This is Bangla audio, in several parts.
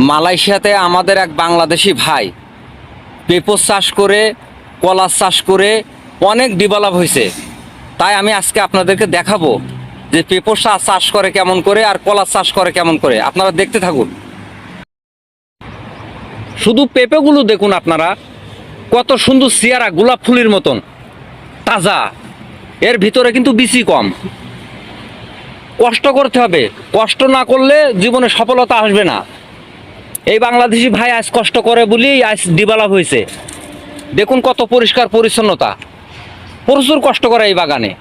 মালয়েশিয়াতে আমাদের এক বাংলাদেশি ভাই পেঁপো চাষ করে কলা চাষ করে অনেক ডেভেলপ হয়েছে। তাই আমি আজকে আপনাদেরকে দেখাবো যে পেঁপো চাষ করে কেমন করে আর কলা চাষ করে কেমন করে। আপনারা দেখতে থাকুন। শুধু পেঁপেগুলো দেখুন আপনারা, কত সুন্দর চেহারা, গোলাপ ফুলের মতন তাজা। এর ভিতরে কিন্তু বিচি কম। কষ্ট করতে হবে, কষ্ট না করলে জীবনে সফলতা আসবে না। এই বাংলাদেশি ভাই আজ কষ্ট করে বলি আজ ডেভেলপ হয়েছে। দেখুন কত পরিষ্কার পরিচ্ছন্নতা, প্রচুর কষ্ট করে এই বাগানে।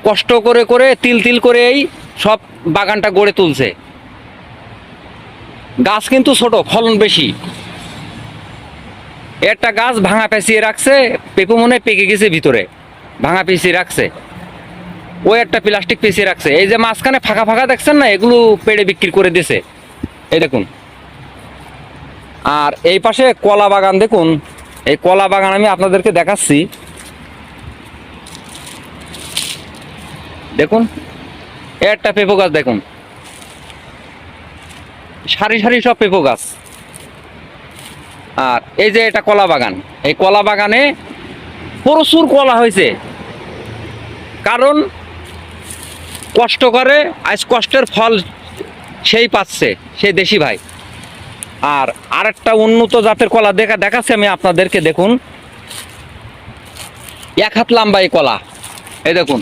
কষ্ট করে করে তিল তিল করে এই সব বাগানটা গড়ে তুলছে। গাছ কিন্তু ছোট, ফলন বেশি। একটা গাছ ভাঙা পেঁচিয়ে রাখছে, পেঁপে মনে পেকে গেছে ভিতরে, ভাঙা পেঁচিয়ে রাখছে। ওই একটা প্লাস্টিক পেঁচিয়ে রাখছে। এই যে মাঝখানে ফাঁকা ফাঁকা দেখছেন না, এগুলো পেড়ে বিক্রি করে দিছে। এই দেখুন। আর এই পাশে কলা বাগান দেখুন। এই কলা বাগান আমি আপনাদেরকে দেখাচ্ছি। দেখুন একটা পেঁপো গাছ দেখুন, সারি সারি সব পেঁপো গাছ। আর এই যে এটা কলা বাগান, এই কলা বাগানে প্রচুর কলা হয়েছে। কারণ কষ্ট করে আজ কষ্টের ফল সেই পাচ্ছে, সেই দেশি ভাই। আর আরেকটা উন্নত জাতের কলা দেখাচ্ছি আমি আপনাদেরকে। দেখুন এক হাত লম্বা এই কলা। এই দেখুন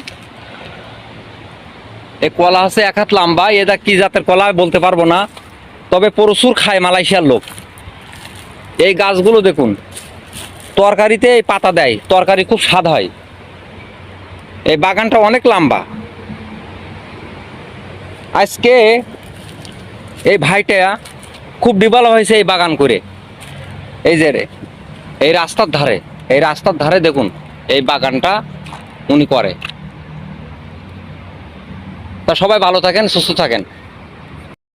এই কলা আছে এক হাত লম্বা। এটা কি জাতের কলা বলতে পারবো না, তবে প্রচুর খায় মালয়েশিয়ার লোক। এই গাছগুলো দেখুন, তরকারিতে এই পাতা দেয়, তরকারি খুব স্বাদ হয়। এই বাগানটা অনেক লম্বা। আজকে এই ভাইটা খুব ডেভেলপ হয়েছে এই বাগান করে। এই যে এই রাস্তার ধারে, এই রাস্তার ধারে দেখুন এই বাগানটা উনি করে। তা সবাই ভালো থাকেন, সুস্থ থাকেন।